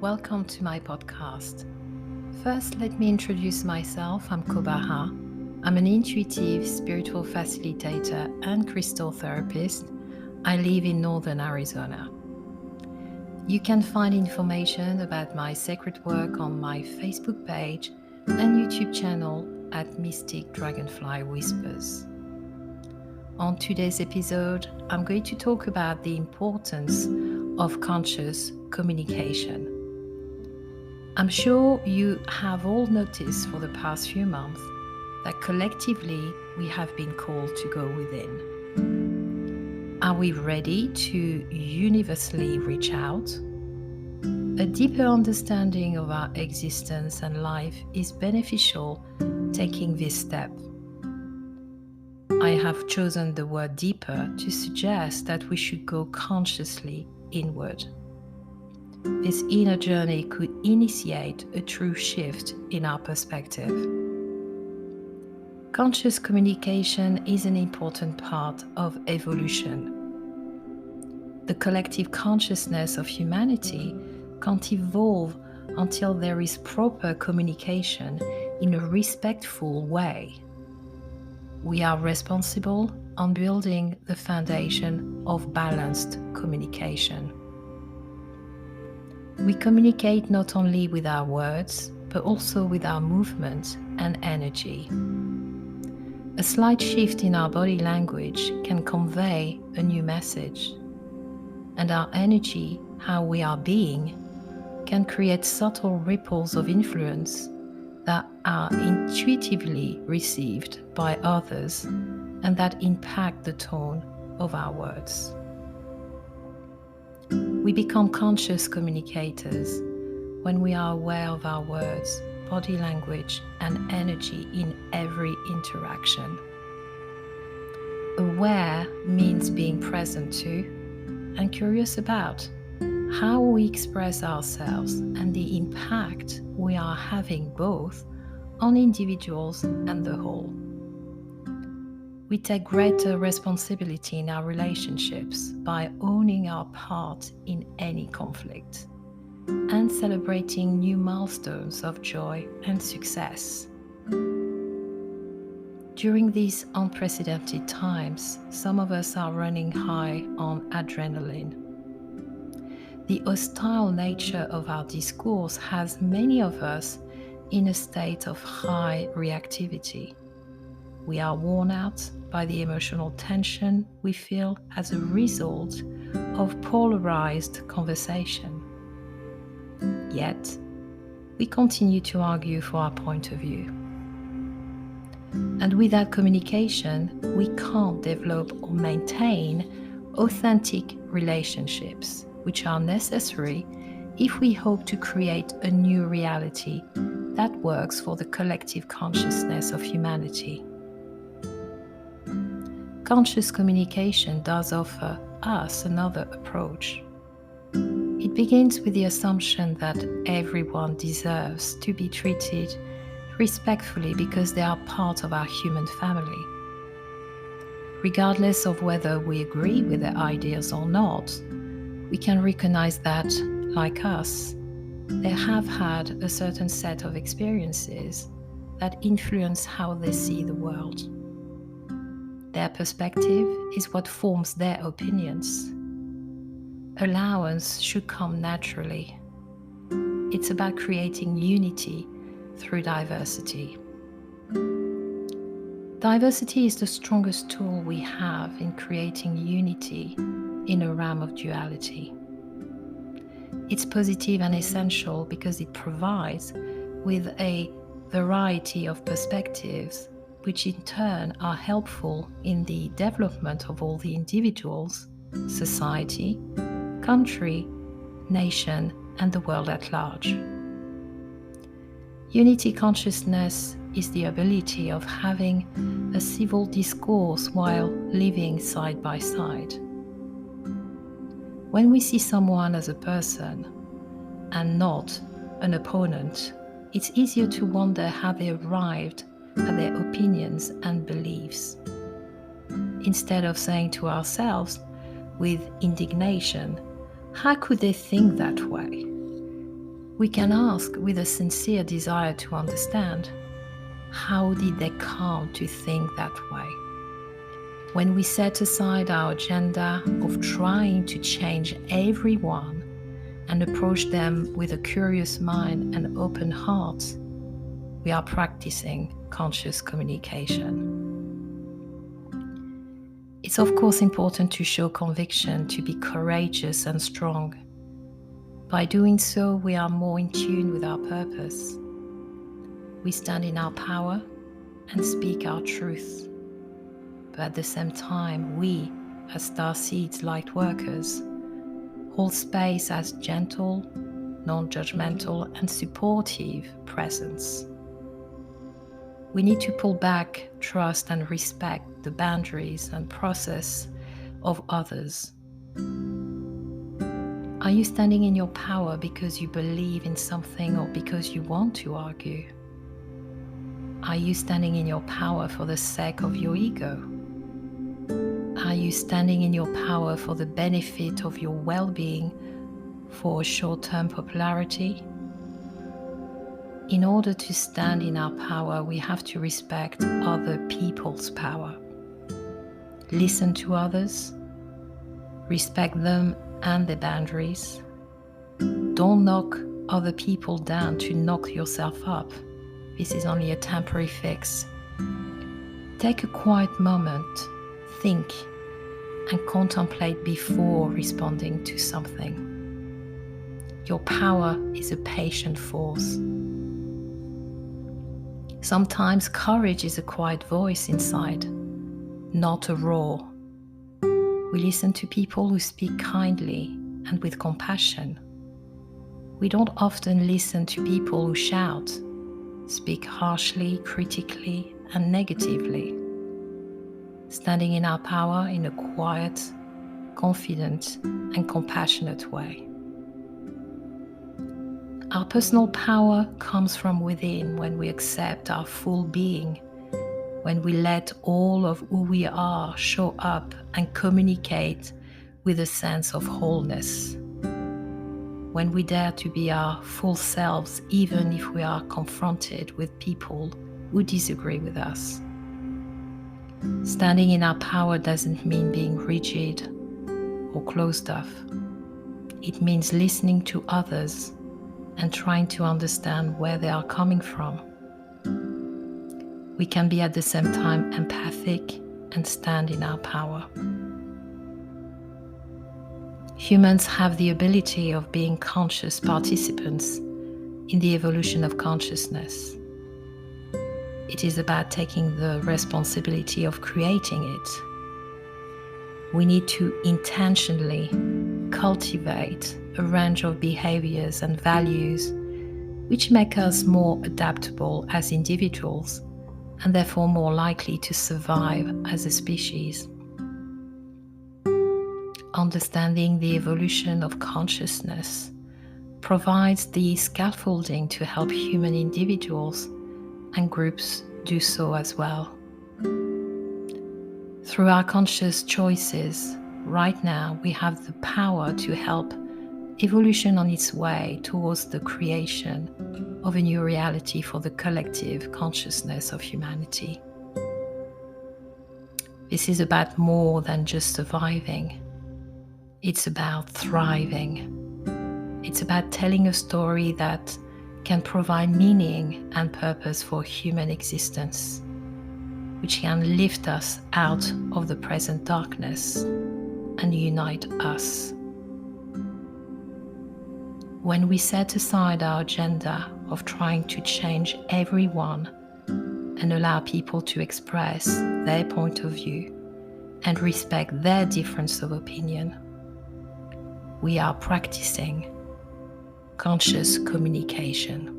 welcome to my podcast. First, let me introduce myself. I'm Kobaha. I'm an intuitive spiritual facilitator and crystal therapist. I live in northern Arizona. You can find information about my sacred work on my Facebook page and YouTube channel at Mystic Dragonfly Whispers. On today's episode, I'm going to talk about the importance of conscious communication. I'm sure you have all noticed for the past few months that collectively we have been called to go within. Are we ready to universally reach out? A deeper understanding of our existence and life is beneficial taking this step. I have chosen the word deeper to suggest that we should go consciously inward. This inner journey could initiate a true shift in our perspective. Conscious communication is an important part of evolution. The collective consciousness of humanity can't evolve until there is proper communication in a respectful way. We are responsible on building the foundation of balanced communication. We communicate not only with our words, but also with our movement and energy. A slight shift in our body language can convey a new message, and our energy, how we are being, can create subtle ripples of influence that are intuitively received by others and that impact the tone of our words. We become conscious communicators when we are aware of our words, body language, and energy in every interaction. Aware means being present to and curious about how we express ourselves and the impact we are having both on individuals and the whole. We take greater responsibility in our relationships by owning our part in any conflict and celebrating new milestones of joy and success. During these unprecedented times, some of us are running high on adrenaline. The hostile nature of our discourse has many of us in a state of high reactivity. We are worn out by the emotional tension we feel as a result of polarized conversation. Yet, we continue to argue for our point of view. And without communication, we can't develop or maintain authentic relationships, which are necessary if we hope to create a new reality that works for the collective consciousness of humanity. Conscious communication does offer us another approach. It begins with the assumption that everyone deserves to be treated respectfully because they are part of our human family. Regardless of whether we agree with their ideas or not, we can recognize that, like us, they have had a certain set of experiences that influence how they see the world. Their perspective is what forms their opinions. Allowance should come naturally. It's about creating unity through diversity. Diversity is the strongest tool we have in creating unity in a realm of duality. It's positive and essential because it provides with a variety of perspectives, which in turn are helpful in the development of all the individuals, society, country, nation, and the world at large. Unity consciousness is the ability of having a civil discourse while living side by side. When we see someone as a person and not an opponent, it's easier to wonder how they arrived at their opinions and beliefs. Instead of saying to ourselves with indignation, how could they think that way? We can ask with a sincere desire to understand, how did they come to think that way? When we set aside our agenda of trying to change everyone and approach them with a curious mind and open heart, we are practicing conscious communication. It's of course important to show conviction, to be courageous and strong. By doing so, we are more in tune with our purpose. We stand in our power and speak our truth. But at the same time, we, as starseeds light workers, hold space as gentle, non-judgmental and supportive presence. We need to pull back, trust and respect the boundaries and process of others. Are you standing in your power because you believe in something or because you want to argue? Are you standing in your power for the sake of your ego? Are you standing in your power for the benefit of your well-being, for short-term popularity? In order to stand in our power, we have to respect other people's power. Listen to others, respect them and their boundaries. Don't knock other people down to knock yourself up. This is only a temporary fix. Take a quiet moment, think, and contemplate before responding to something. Your power is a patient force. Sometimes courage is a quiet voice inside, not a roar. We listen to people who speak kindly and with compassion. We don't often listen to people who shout, speak harshly, critically, and negatively. Standing in our power in a quiet, confident, and compassionate way. Our personal power comes from within when we accept our full being, when we let all of who we are show up and communicate with a sense of wholeness. When we dare to be our full selves, even if we are confronted with people who disagree with us. Standing in our power doesn't mean being rigid or closed off. It means listening to others and trying to understand where they are coming from. We can be at the same time empathic and stand in our power. Humans have the ability of being conscious participants in the evolution of consciousness. It is about taking the responsibility of creating it. We need to intentionally cultivate a range of behaviors and values which make us more adaptable as individuals and therefore more likely to survive as a species. Understanding the evolution of consciousness provides the scaffolding to help human individuals and groups do so as well. Through our conscious choices, right now we have the power to help evolution on its way towards the creation of a new reality for the collective consciousness of humanity. This is about more than just surviving. It's about thriving. It's about telling a story that can provide meaning and purpose for human existence, which can lift us out of the present darkness and unite us. When we set aside our agenda of trying to change everyone and allow people to express their point of view and respect their difference of opinion, we are practicing conscious communication.